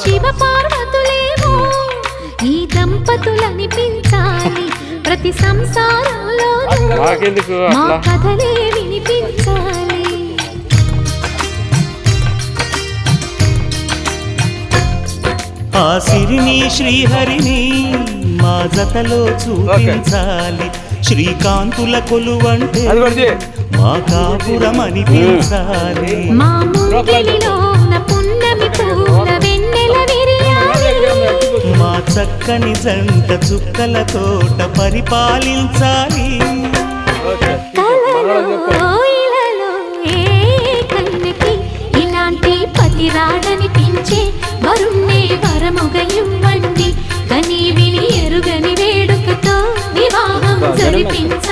శివ పార్వతులేమో ఈ దంపతులనిపించాలి, ప్రతి సంసారంలో మా కథలే వినిపించాలి. ఆ సిరిని శ్రీహరిని మా జతలో చూపించాలి, శ్రీకాంతుల కొలువంటే మా కాపురం అనిపించాలి. మా ముంగిలిలోన పున్నమి పూల వెన్నెల విరియాలి, మా చక్కని జంట చుక్కల తోట పరిపాలించాలి. కలలో ఇలలో ఏ కన్నకి ఇలాంటి పతి రాడనిపించే వరుణ్ణే వరముగా ఇవ్వండి, కని విని ఎరుగని వేడుకతో వివాహం జరిపించాలి.